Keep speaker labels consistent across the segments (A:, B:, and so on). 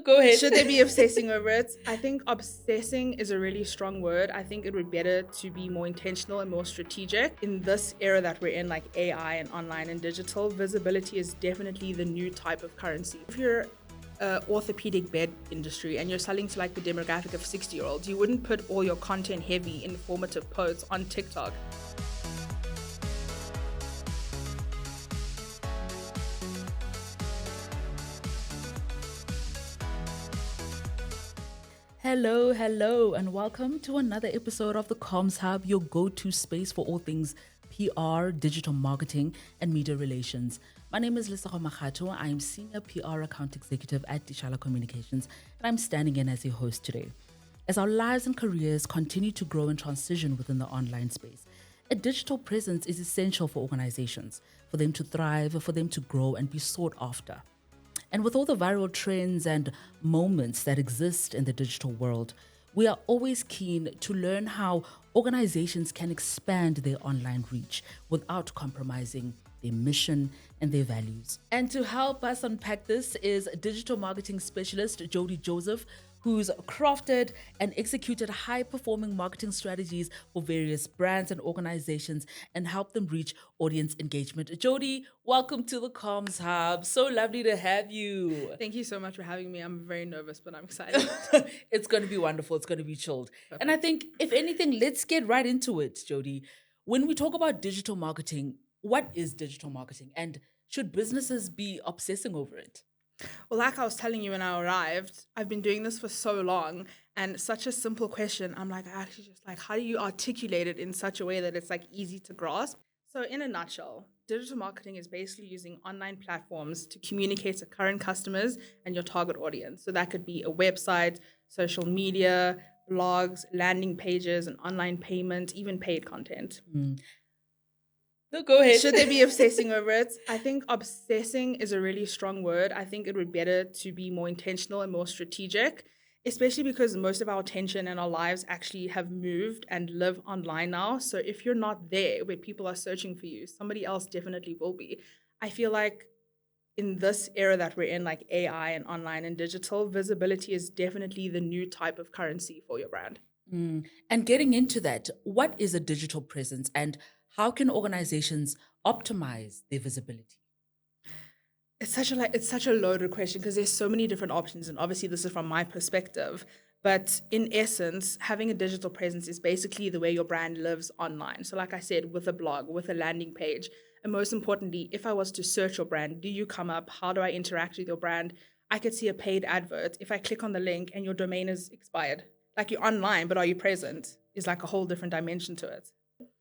A: Go ahead.
B: Should they be obsessing over it? I think obsessing is a really strong word. I think it would be better to be more intentional and more strategic. In this era that we're in, like AI and online and digital, visibility is definitely the new type of currency. If you're orthopedic bed industry and you're selling to like the demographic of 60-year-olds, you wouldn't put all your content heavy informative posts on TikTok.
A: Hello, and welcome to another episode of the Comms Hub, your go-to space for all things PR, digital marketing, and media relations. My name is Lisa Makhato. I am Senior PR Account Executive at Dishala Communications, and I'm standing in as your host today. As our lives and careers continue to grow and transition within the online space, a digital presence is essential for organizations, for them to thrive, for them to grow and be sought after. And with all the viral trends and moments that exist in the digital world, we are always keen to learn how organizations can expand their online reach without compromising their mission and their values. And to help us unpack this is digital marketing specialist Jodi Joseph, who's crafted and executed high-performing marketing strategies for various brands and organizations and helped them reach audience engagement. Jodi, welcome to the Comms Hub. So lovely to have you.
B: Thank you so much for having me. I'm very nervous, but I'm excited.
A: It's going to be wonderful. It's going to be chilled. Perfect. And I think, if anything, let's get right into it, Jodi. When we talk about digital marketing, what is digital marketing? And should businesses be obsessing over it?
B: Well, like I was telling you when I arrived, I've been doing this for so long, and such a simple question. I'm like, I actually just like, how do you articulate it in such a way that it's like easy to grasp? So in a nutshell, digital marketing is basically using online platforms to communicate to current customers and your target audience. So that could be a website, social media, blogs, landing pages, and online payment, even paid content.
A: No, go ahead.
B: Should they be obsessing over it? I think obsessing is a really strong word. I think it would be better to be more intentional and more strategic, especially because most of our attention and our lives actually have moved and live online now. So if you're not there where people are searching for you, somebody else definitely will be. I feel like in this era that we're in, like AI and online and digital, visibility is definitely the new type of currency for your brand.
A: And getting into that, what is a digital presence and how can organizations optimize their visibility?
B: It's such a loaded question because there's so many different options, and obviously this is from my perspective. But in essence, having a digital presence is basically the way your brand lives online. So like I said, with a blog, with a landing page, and most importantly, if I was to search your brand, do you come up? How do I interact with your brand? I could see a paid advert. If I click on the link and your domain is expired, like you're online, but are you present? Is like a whole different dimension to it.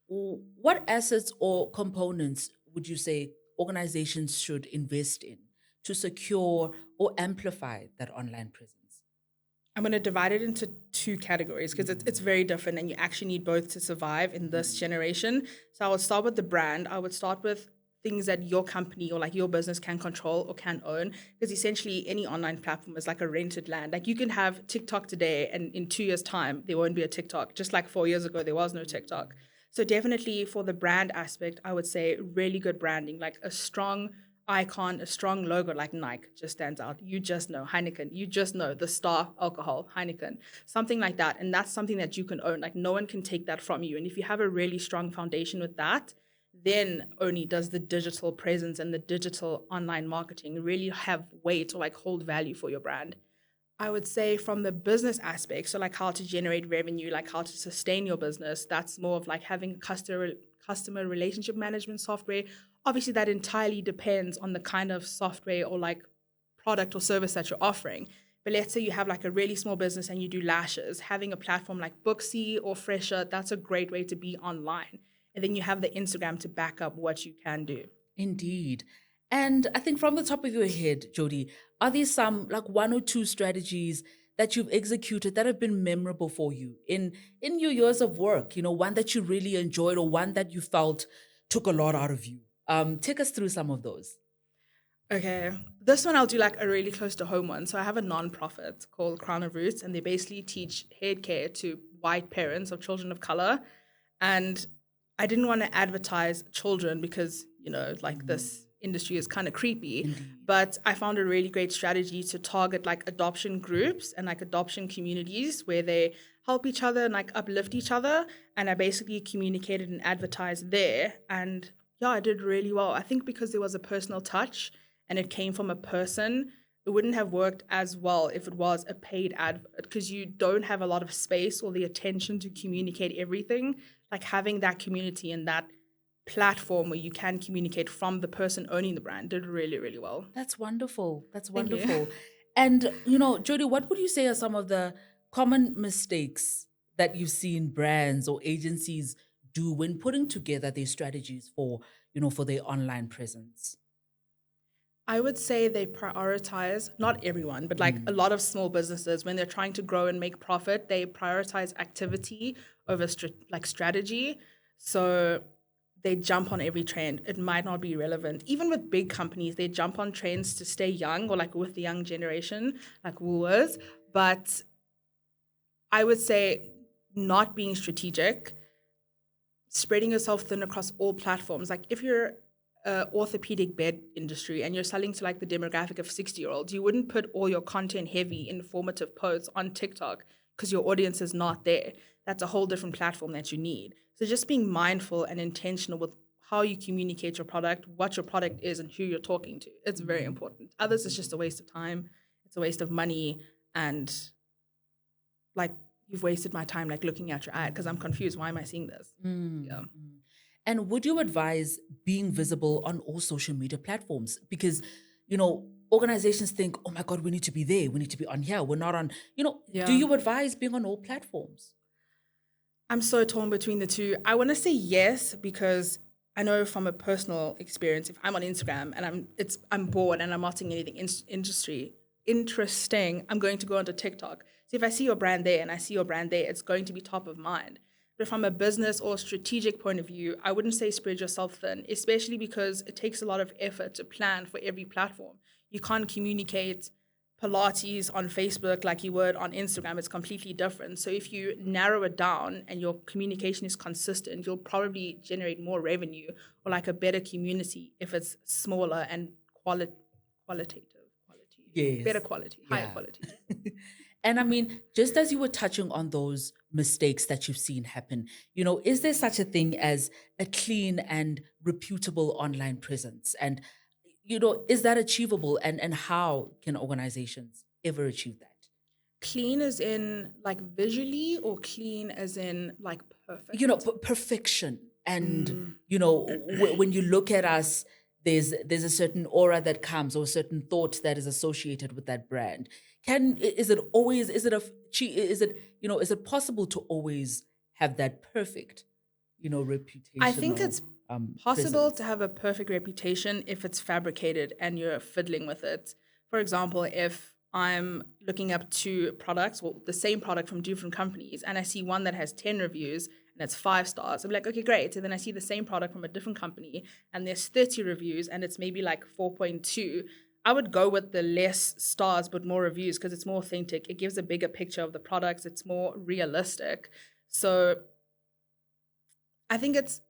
A: What assets or components would you say organizations should invest in to secure or amplify that online presence?
B: I'm going to divide it into two categories because it's very different and you actually need both to survive in this generation. So I would start with the brand. I would start with things that your company or like your business can control or can own, because essentially any online platform is like a rented land. Like you can have TikTok today and in 2 years' time, there won't be a TikTok. Just like 4 years ago, there was no TikTok. So definitely for the brand aspect, I would say really good branding, like a strong icon, a strong logo like Nike just stands out. You just know Heineken. You just know the star alcohol, Heineken, something like that. And that's something that you can own. Like no one can take that from you. And if you have a really strong foundation with that, then only does the digital presence and the digital online marketing really have weight or like hold value for your brand. I would say from the business aspect, so like how to generate revenue, like how to sustain your business, that's more of like having customer relationship management software. Obviously, that entirely depends on the kind of software or like product or service that you're offering. But let's say you have like a really small business and you do lashes, having a platform like Booksy or Fresher, that's a great way to be online. And then you have the Instagram to back up what you can do.
A: Indeed. And I think from the top of your head, Jodi, are there some like one or two strategies that you've executed that have been memorable for you in your years of work? You know, one that you really enjoyed or one that you felt took a lot out of you. Take us through some of those.
B: Okay, this one I'll do like a really close to home one. So I have a non-profit called Crown of Roots, and they basically teach head care to white parents of children of color. And I didn't want to advertise children because, you know, like this industry is kind of creepy.
A: Indeed.
B: But I found a really great strategy to target like adoption groups and like adoption communities where they help each other and like uplift each other. And I basically communicated and advertised there. And yeah, I did really well. I think because there was a personal touch and it came from a person, it wouldn't have worked as well if it was a paid advert because you don't have a lot of space or the attention to communicate everything. Like having that community and that platform where you can communicate from the person owning the brand did really, really well.
A: That's wonderful. That's
B: Thank you.
A: wonderful. And, Jodi, what would you say are some of the common mistakes that you've seen brands or agencies do when putting together their strategies for their online presence?
B: I would say they prioritize, not everyone, but like a lot of small businesses, when they're trying to grow and make profit, they prioritize activity over strategy. So they jump on every trend. It might not be relevant. Even with big companies, they jump on trends to stay young or like with the young generation, like Woolworths. But I would say not being strategic, spreading yourself thin across all platforms. Like if you're orthopedic bed industry and you're selling to like the demographic of 60-year-olds, you wouldn't put all your content heavy informative posts on TikTok because your audience is not there. That's a whole different platform that you need. So just being mindful and intentional with how you communicate your product, what your product is, and who you're talking to. It's very important. Others, it's just a waste of time. It's a waste of money. And like, you've wasted my time like looking at your ad because I'm confused. Why am I seeing this? Yeah.
A: And would you advise being visible on all social media platforms? Because, organizations think, oh my God, we need to be there. We need to be on here. We're not on, do you advise being on all platforms?
B: I'm so torn between the two. I want to say yes because I know from a personal experience, if I'm on Instagram and I'm bored and I'm not seeing anything interesting, I'm going to go onto TikTok. So if I see your brand there and I see your brand there, it's going to be top of mind. But from a business or strategic point of view, I wouldn't say spread yourself thin, especially because it takes a lot of effort to plan for every platform. You can't communicate Pilates on Facebook like you would on Instagram. It's completely different. So if you narrow it down and your communication is consistent, you'll probably generate more revenue or like a better community if it's smaller and qualitative.
A: Yes.
B: Better quality, higher quality.
A: And I mean, just as you were touching on those mistakes that you've seen happen, is there such a thing as a clean and reputable online presence? And, is that achievable? And how can organizations ever achieve that?
B: Clean as in like visually or clean as in like perfect?
A: Perfection. And, when you look at us, there's a certain aura that comes or a certain thought that is associated with that brand. Is it possible to always have that perfect, reputation?
B: I think it's possible
A: presence?
B: to have a perfect reputation if it's fabricated and you're fiddling with it. For example, if I'm looking up two products, well, the same product from different companies, and I see one that has 10 reviews and it's 5 stars, I'm like, okay, great. And then I see the same product from a different company and there's 30 reviews and it's maybe like 4.2. I would go with the less stars but more reviews because it's more authentic. It gives a bigger picture of the products. It's more realistic. So I think it's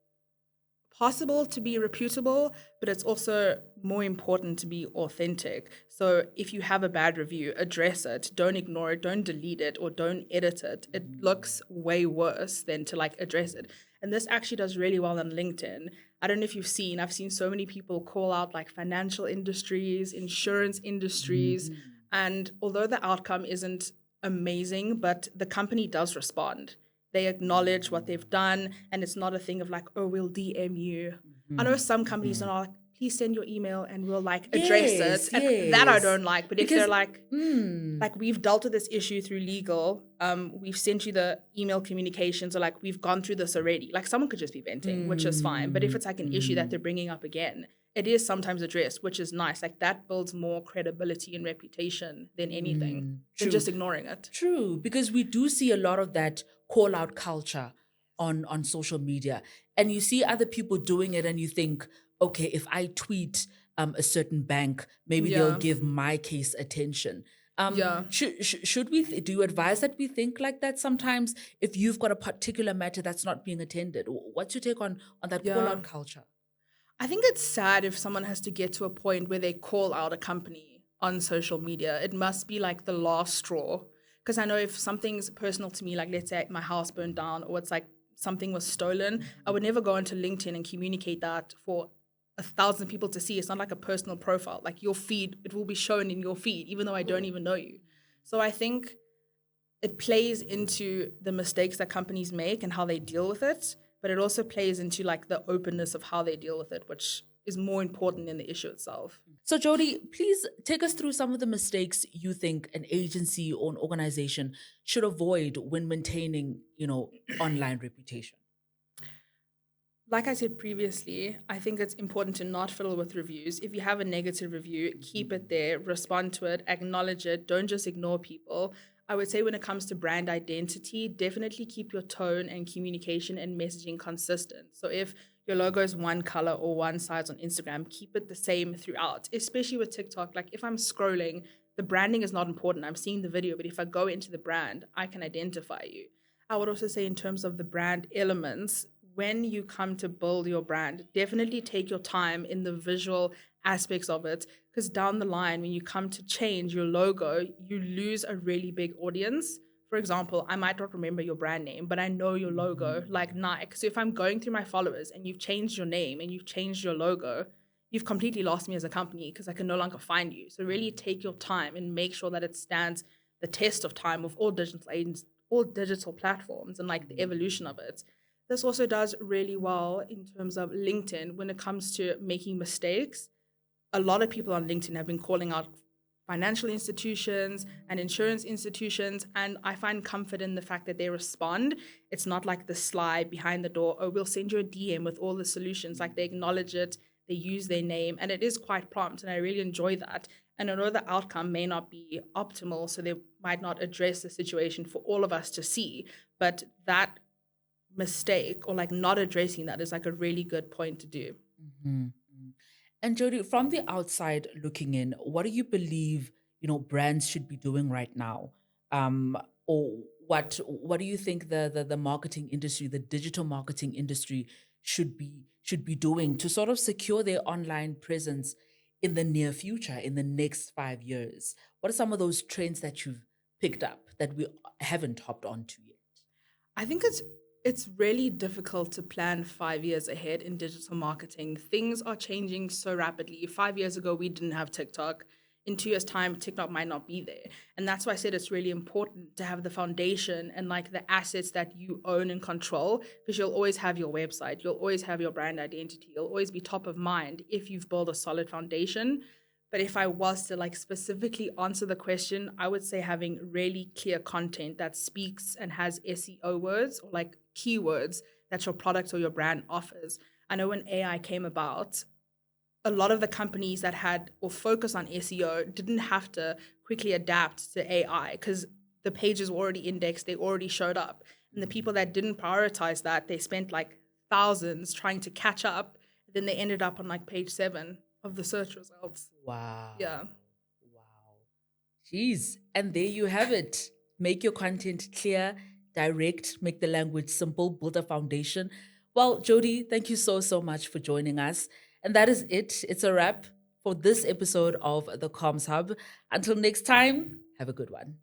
B: possible to be reputable, but it's also more important to be authentic. So if you have a bad review, address it. Don't ignore it. Don't delete it or don't edit it. It looks way worse than to like address it. And this actually does really well on LinkedIn. I don't know if I've seen so many people call out like financial industries, insurance industries. And although the outcome isn't amazing, but the company does respond. They acknowledge what they've done, and it's not a thing of like, oh, we'll DM you. I know some companies are like, please send your email and we'll like address it. And that I don't like. But if they're like, we've dealt with this issue through legal, we've sent you the email communications, or like we've gone through this already. Like someone could just be venting, which is fine. But if it's like an issue that they're bringing up again, it is sometimes addressed, which is nice. Like that builds more credibility and reputation than anything, than just ignoring it.
A: True, because we do see a lot of that call out culture on social media, and you see other people doing it, and you think, okay, if I tweet a certain bank, maybe they'll give my case attention. Should we? Do you advise that we think like that sometimes? If you've got a particular matter that's not being attended, what's your take on that call out culture?
B: I think it's sad if someone has to get to a point where they call out a company on social media. It must be like the last straw. Because I know if something's personal to me, like let's say my house burned down or it's like something was stolen, I would never go into LinkedIn and communicate that for 1,000 people to see. It's not like a personal profile. Like your feed, it will be shown in your feed, even though I don't even know you. So I think it plays into the mistakes that companies make and how they deal with it, but it also plays into like the openness of how they deal with it, which is more important than the issue itself.
A: So, Jodi, please take us through some of the mistakes you think an agency or an organization should avoid when maintaining, online reputation.
B: Like I said previously, I think it's important to not fiddle with reviews. If you have a negative review, keep it there, respond to it, acknowledge it, don't just ignore people. I would say when it comes to brand identity, definitely keep your tone and communication and messaging consistent. So if your logo is one color or one size on Instagram, keep it the same throughout, especially with TikTok. Like if I'm scrolling, the branding is not important. I'm seeing the video, but if I go into the brand, I can identify you. I would also say, in terms of the brand elements, when you come to build your brand, definitely take your time in the visual aspects of it. Because down the line, when you come to change your logo, you lose a really big audience. For example, I might not remember your brand name, but I know your logo, like Nike. So if I'm going through my followers and you've changed your name and you've changed your logo, you've completely lost me as a company because I can no longer find you. So really take your time and make sure that it stands the test of time with all digital platforms and like the evolution of it. This also does really well in terms of LinkedIn when it comes to making mistakes. A lot of people on LinkedIn have been calling out financial institutions and insurance institutions, and I find comfort in the fact that they respond. It's not like the slide behind the door, oh, we'll send you a DM with all the solutions. Like they acknowledge it, they use their name, and it is quite prompt, and I really enjoy that. And I know the outcome may not be optimal, so they might not address the situation for all of us to see, but that mistake or like not addressing that is like a really good point to do.
A: Mhm. And Jody, from the outside looking in, what do you believe, brands should be doing right now? Um, or what do you think the marketing industry, the digital marketing industry should be doing to sort of secure their online presence in the near future, in the next 5 years? What are some of those trends that you've picked up that we haven't hopped onto yet?
B: I think it's really difficult to plan 5 years ahead in digital marketing. Things are changing so rapidly. 5 years ago, we didn't have TikTok. In 2 years' time, TikTok might not be there. And that's why I said it's really important to have the foundation and like the assets that you own and control, because you'll always have your website, you'll always have your brand identity, you'll always be top of mind if you've built a solid foundation. But if I was to like specifically answer the question, I would say having really clear content that speaks and has SEO words or like keywords that your product or your brand offers. I know when AI came about, a lot of the companies that had or focus on SEO didn't have to quickly adapt to AI because the pages were already indexed, they already showed up. And the people that didn't prioritize that, they spent like thousands trying to catch up. Then they ended up on like page 7 of the search results.
A: Wow.
B: Yeah.
A: Wow. Jeez. And there you have it. Make your content clear, direct, make the language simple, build a foundation. Well, Jody, thank you so, so much for joining us. And that is it. It's a wrap for this episode of the Comms Hub. Until next time, have a good one.